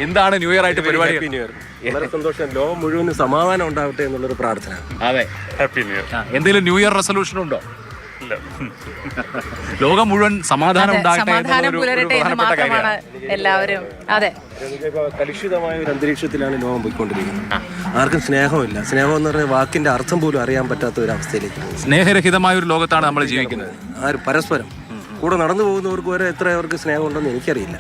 എന്താണ് new year ആയിട്ട് പരിപാടി? വളരെ സന്തോഷം. ലോകം മുഴുവൻ സമാധാനം ഉണ്ടാവട്ടെ എന്നുള്ളൊരു പ്രാർത്ഥന. അതെ, ഹാപ്പി ന്യൂ ഇയർ. എന്തെങ്കിലും ന്യൂ ഇയർ റെസൊല്യൂഷൻ ഉണ്ടോ? ലോകം മുഴുവൻ സമാധാനം സമാധാനം പുലരട്ടെ എന്ന് മാത്രമാണ് എല്ലാവരും. അതെ, കലുഷിതമായ ഒരു അന്തരീക്ഷത്തിലാണ് ലോകം പോയിക്കൊണ്ടിരിക്കുന്നത്. ആർക്കും സ്നേഹമില്ല. സ്നേഹം എന്ന് പറഞ്ഞ വാക്കിന്റെ അർത്ഥം പോലും അറിയാൻ പറ്റാത്ത ഒരു അവസ്ഥയിലേക്ക്. സ്നേഹരഹിതമായ ഒരു ലോകത്താണ് നമ്മൾ ജീവിക്കുന്നത്. ആരും പരസ്പരം കൂടെ നടന്നു പോകുന്നവർക്ക് വരെ എത്ര അവർക്ക് സ്നേഹം ഉണ്ടെന്ന് എനിക്കറിയില്ല.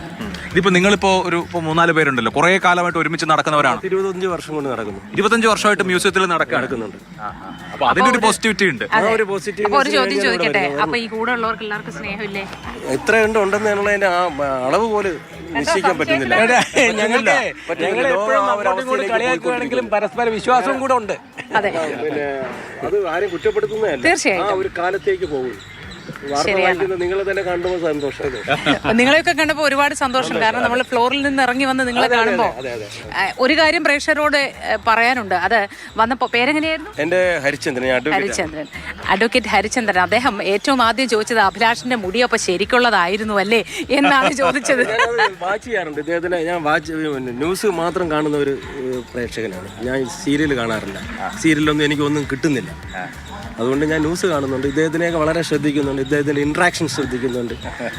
ഇതിപ്പോ നിങ്ങളിപ്പോ ഒരു 3-4 പേരുണ്ടല്ലോ, കുറെ കാലമായിട്ട് ഒരുമിച്ച് നടക്കുന്നവരാണ്. 25 വർഷം കൊണ്ട് നടക്കുന്നു. 25 വർഷമായിട്ട് മ്യൂസിയത്തിൽ നടക്കുന്നുണ്ട്. അപ്പൊ അതിന്റെ ഒരു പോസിറ്റിവിറ്റി ഉണ്ട്. ഒരു ചോദ്യം ചോദിക്കട്ടെ, അപ്പൊ ഈ കൂടെ ഉള്ളവർക്ക് എല്ലാവർക്കും സ്നേഹമില്ലേ? എത്ര ഉണ്ടെന്നുള്ളതിന്റെ ആ അളവ് പോലും നിശ്ചയിക്കാൻ പറ്റുന്നില്ല. കളിയാക്കുകയാണെങ്കിലും പരസ്പര വിശ്വാസവും കൂടെ ഉണ്ട്. അതെ, പിന്നെ അത് ആരും കുറ്റപ്പെടുത്തുന്നതല്ല. തീർച്ചയായും ഒരു കാലത്തേക്ക് പോകും. നിങ്ങളെ തന്നെ കാണുമ്പോൾ സന്തോഷം. നിങ്ങളെയൊക്കെ കണ്ടപ്പോൾ ഒരുപാട് സന്തോഷം. കാരണം നമ്മൾ ഫ്ലോറിൽ നിന്ന് ഇറങ്ങി വന്ന് നിങ്ങളെ കാണുമ്പോൾ ഒരു കാര്യം പ്രേക്ഷകരോട് പറയാനുണ്ട്. അത് വന്നപ്പോ പേരെങ്ങനെയായിരുന്നു? എന്റെ ഹരിചന്ദ്രൻ. അഡ്വക്കേറ്റ് ഹരിചന്ദ്രൻ. അദ്ദേഹം ഏറ്റവും ആദ്യം ചോദിച്ചത് അഭിലാഷിന്റെ മുടി അപ്പൊ ശരിക്കുള്ളതായിരുന്നു അല്ലേ എന്നാണ് ചോദിച്ചത്. വാച്ച് ചെയ്യാറുണ്ട് ഇദ്ദേഹത്തിന്. ഞാൻ ന്യൂസ് മാത്രം കാണുന്ന ഒരു പ്രേക്ഷകനാണ്. ഞാൻ സീരിയൽ കാണാറില്ല. സീരിയലൊന്നും എനിക്കൊന്നും കിട്ടുന്നില്ല. അതുകൊണ്ട് ഞാൻ ന്യൂസ് കാണുന്നുണ്ട്. ഇദ്ദേഹത്തിനെയൊക്കെ വളരെ ശ്രദ്ധിക്കുന്നുണ്ട്. ഇദ്ദേഹത്തിന്റെ ഇന്ററാക്ഷൻ ശ്രദ്ധിക്കുന്നുണ്ട്.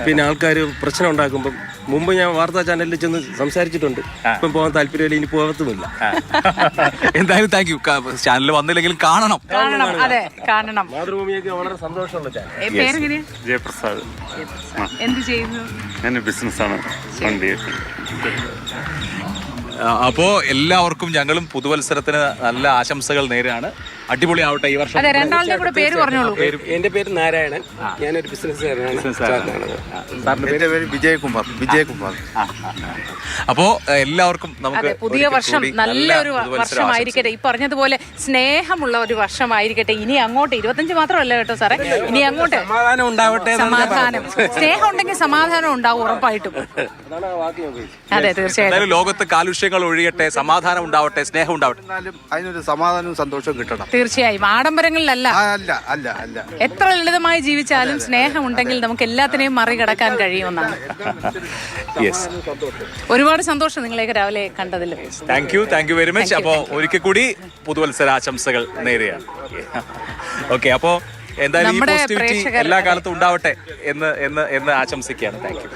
പിന്നെ ആൾക്കാർ പ്രശ്നം ഉണ്ടാക്കുമ്പോൾ മുമ്പ് ഞാൻ വാർത്താ ചാനലിൽ ചെന്ന് സംസാരിച്ചിട്ടുണ്ട്. ഇപ്പം പോകാൻ താല്പര്യമില്ല, ഇനി പോകത്തുമില്ല. എന്തായാലും താങ്ക് യു. ചാനലിൽ വന്നില്ലെങ്കിലും കാണണം. അതെ, കാണണം. മാതൃഭൂമിയൊക്കെ വളരെ സന്തോഷമുള്ള ചാനൽ. പേരെങ്ങനെയാ? ജയപ്രസാദ്. എന്ത് ചെയ്യുന്നു? ഞാൻ ബിസിനസ്സാണ്. വണ്ടി. അപ്പോ എല്ലാവർക്കും ഞങ്ങളും പുതുവത്സരത്തിന് നല്ല ആശംസകൾ നേരാണ്. അടിപൊളിയാവട്ടെ ഈ വർഷം. അതെ, രണ്ടാളുടെ കൂടെ പേര് പറഞ്ഞോളൂ. എന്റെ പേര് നാരായണൻ. ഞാനൊരു ബിസിനസ്സുകാരനാണ്. എന്റെ പേര് വിജയകുമാർ. അപ്പോ എല്ലാവർക്കും നമുക്ക് പുതിയ വർഷം നല്ലൊരു വർഷമായിരിക്കട്ടെ. ഈ പറഞ്ഞതുപോലെ സ്നേഹമുള്ള ഒരു വർഷമായിരിക്കട്ടെ. ഇനി അങ്ങോട്ട് 25 മാത്രമല്ല കേട്ടോ സാറേ, ഇനി അങ്ങോട്ട് സമാധാനം ഉണ്ടാവട്ടെ. സമാധാനം, സ്നേഹം ഉണ്ടെങ്കിൽ സമാധാനം ഉണ്ടാവും ഉറപ്പായിട്ടും. അതെ, തീർച്ചയായിട്ടും. ലോകത്ത് കാലുഷ്യങ്ങൾ ഒഴിയട്ടെ, സമാധാനം ഉണ്ടാവട്ടെ, സ്നേഹം ഉണ്ടാവട്ടെ. അതിനൊരു സമാധാനവും സന്തോഷവും കിട്ടണം. തീർച്ചയായും ആഡംബരങ്ങളിലല്ല. അല്ല എത്ര ലളിതമായി ജീവിച്ചാലും സ്നേഹം ഉണ്ടെങ്കിൽ നമുക്ക് എല്ലാത്തിനെയും മറികടക്കാൻ കഴിയുമെന്നാണ്. ഒരുപാട് സന്തോഷം നിങ്ങളെയൊക്കെ രാവിലെ കണ്ടതിൽ. Thank you very much. അപ്പോൾ ഒരിക്കൽ കൂടി പുതുവത്സരാശംസകൾ നേരെയാണ്. ഓക്കെ, അപ്പോൾ എന്തായാലും ഈ പോസിറ്റിവിറ്റി എല്ലാ കാലത്തും ഉണ്ടാവട്ടെ എന്ന് ആശംസിക്കുകയാണ്. Thank you.